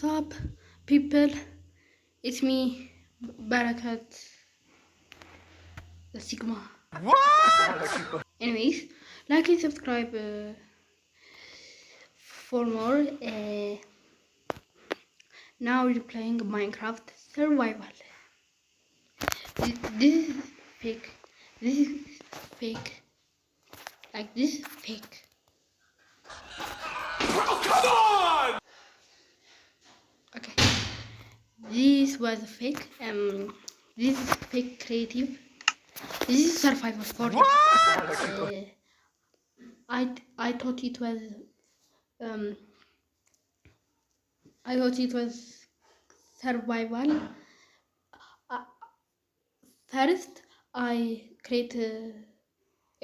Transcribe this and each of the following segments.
Sup, people? It's me, Barakat, the Sigma. What? Anyways, like and subscribe for more. Now we're playing Minecraft Survival. This is fake. This is fake. Like this is fake. Oh, come on! Okay. This was fake. This is fake creative. This is survival for I thought it was I thought it was survival. First I create a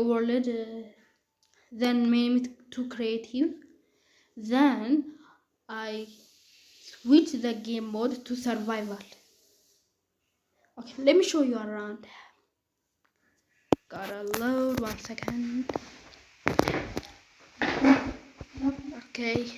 world, then name it to creative, then I switch the game mode to survival. Okay, let me show you around. Gotta load 1 second. Okay.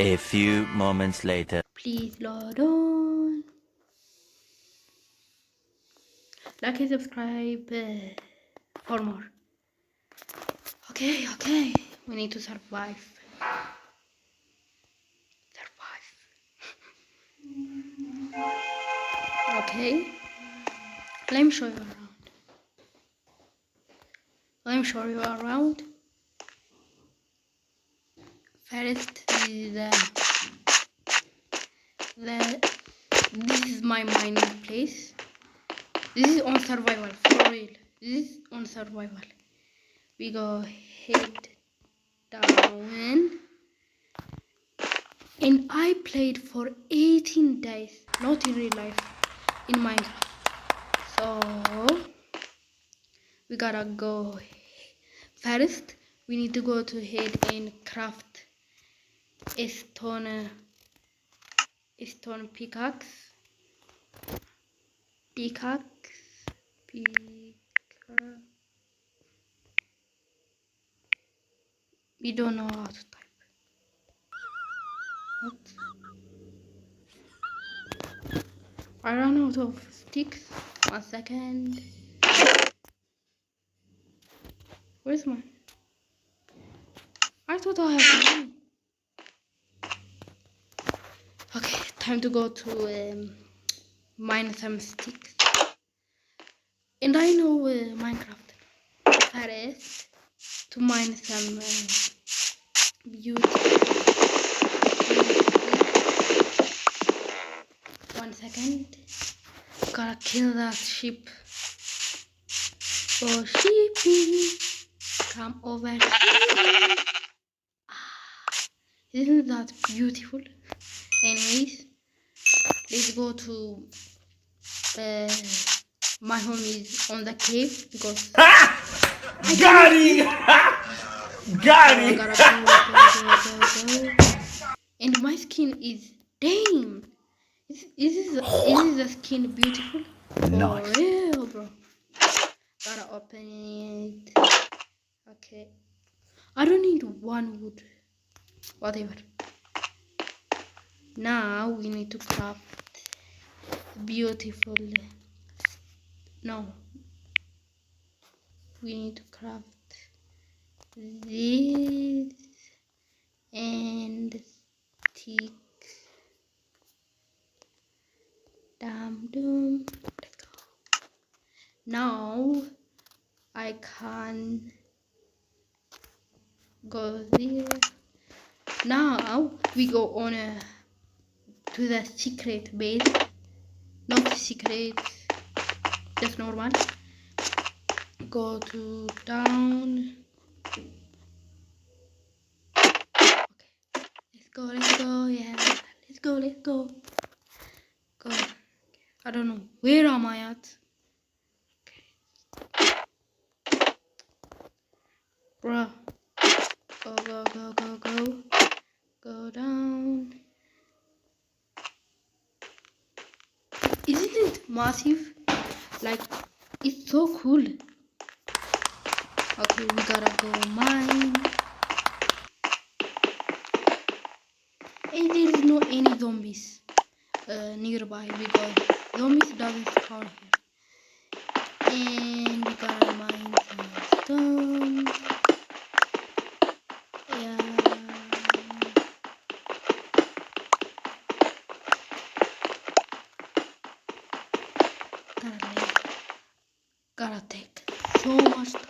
A few moments later. Please load on. Like and subscribe for more. Okay. We need to survive. Okay. Let me show you around. First is this is my mining place. This is on survival, for real. This is on survival. We go head down. And I played for 18 days, not in real life, in Minecraft. So we gotta go. First, we need to go to head and craft a stone pickaxe. We don't know how to type. What? I ran out of sticks. 1 second. Where's mine? I thought I had mine. Okay, time to go to mine some sticks. And I know Minecraft. First, to mine some beauty. 1 second. Gotta kill that sheep. Oh, sheepy, come over here. Isn't that beautiful? Anyways, let's go to my home is on the cave because Got him! Got him! Go. And my skin is damn. Is the skin beautiful? Nice. For real, bro. Gotta open it. Okay. I don't need one wood. Whatever. Now we need to craft beautiful. No. We need to craft this and stick. Let's go. Now I can go there. Now we go on to the secret base. Not secret, just normal. Go to down. Okay, let's go. Yeah, let's go. Go. I don't know, where am I at? Okay. Bruh. Go down. Isn't it massive? Like, it's so cool. Okay, we gotta go mine. And there is no any zombies nearby because zombies doesn't spawn here. And we gotta mine some stone. Yeah. Gotta take so much time.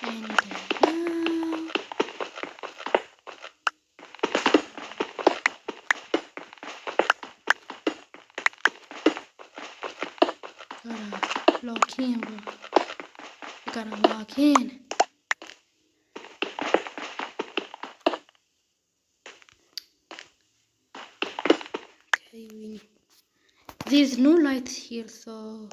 And now gotta lock in, bro. You gotta lock in. Okay, there's no lights here, so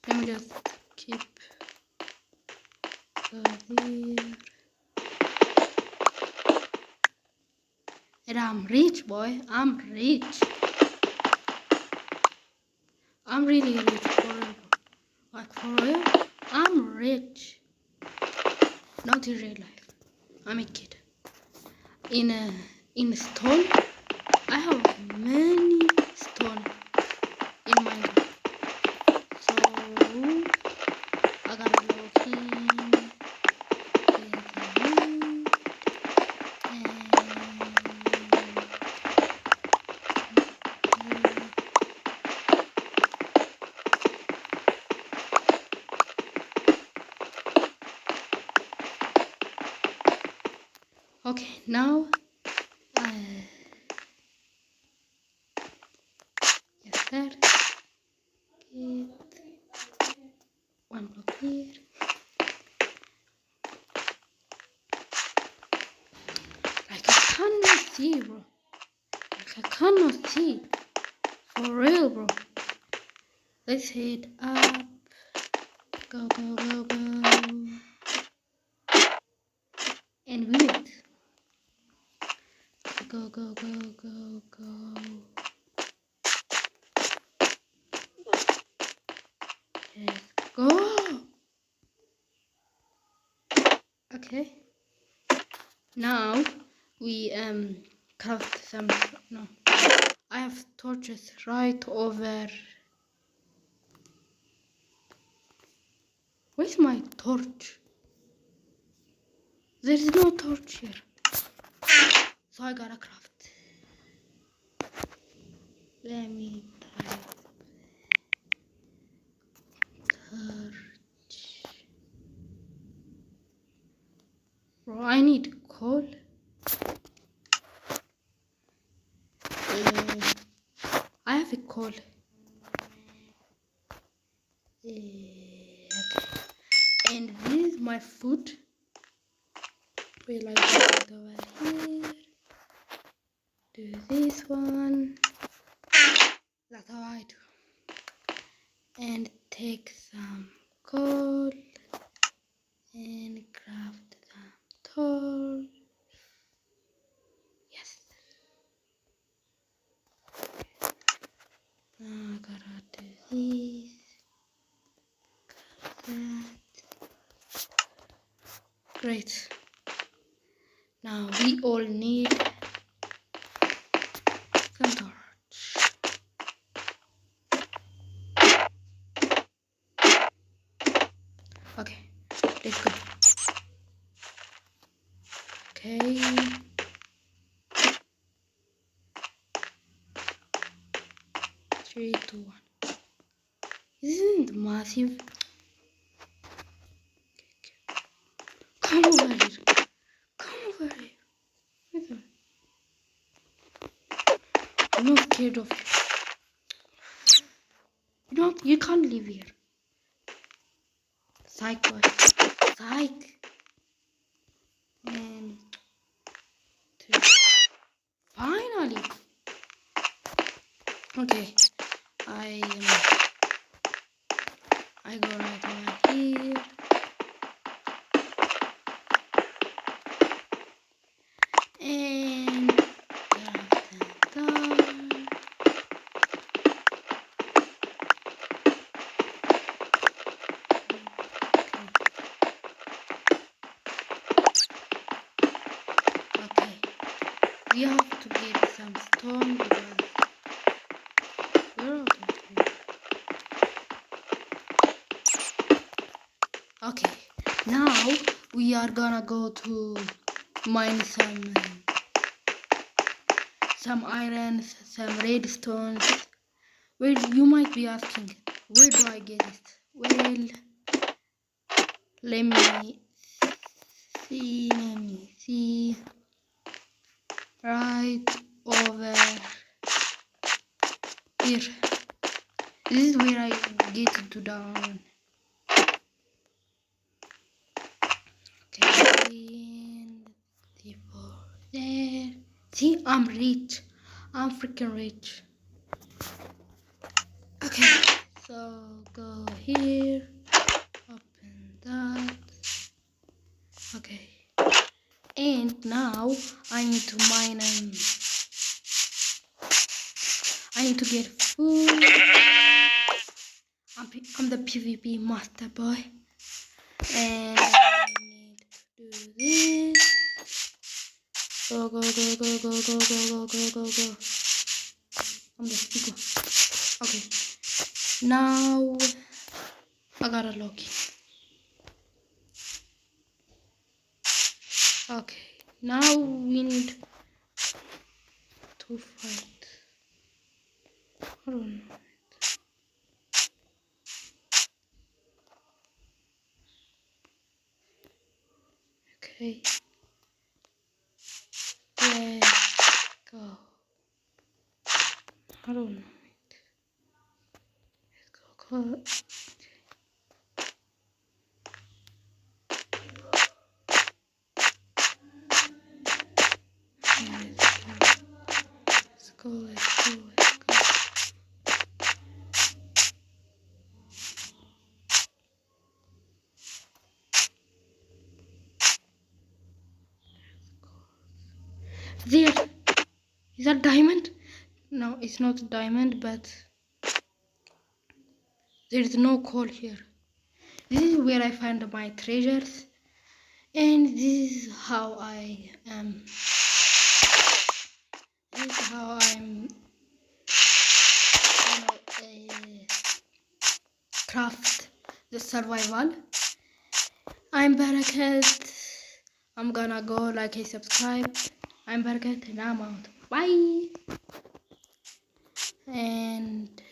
let me just keep there. And I'm rich, boy. I'm rich. I'm really rich for real. Like for real, I'm rich. Not in real life. I'm a kid. In stone, I have many stone in Minecraft. So I gotta look in okay, now yes sir. Get one block here. Like I cannot see, bro. Like I cannot see. For real, bro. Let's head up. Go, go, go, go. And wait. Go, go, go, go, go. Let's go. Okay. Now we craft some. No, I have torches right over. Where's my torch? There is no torch here, so I gotta craft. Let me type torch. Bro, I need coal. I have a coal. Okay. And this is my food. We like it over here. Do this one. That's how I do. And take some coal and craft some torch. Yes. Now I gotta do this. That. Great. Now we all need some torch. Okay, let's go. Okay. 3, 2, 1. Isn't it massive? Come over here. Come over here. I'm not scared of you. You can't live here. Psych boy. Psych. And 3. Finally. Okay. I go right over here. And we have to get some stone because we're out of wood. Okay, now we are gonna go to mine some iron, some redstone. Well, you might be asking, where do I get it? Well, let me see. Right over here. This is where I get to down. Okay, there. See, I'm rich. I'm freaking rich. Okay, so go here, open that. Okay, and now I need to mine I need to get food. I'm the PvP master boy, and I need to do this. Go. I'm the speaker. Okay. Now I got a Loki. Okay. Now we need to fight. I don't know. Okay. Let's go. I don't know. Let's go. Let's go. There! Is that diamond? No, it's not diamond, but there is no coal here. This is where I find my treasures, and this is how I am. This is how I'm, craft the survival. I'm Barakat. I'm gonna go like and subscribe. I'm Barakat and I'm out. Bye. And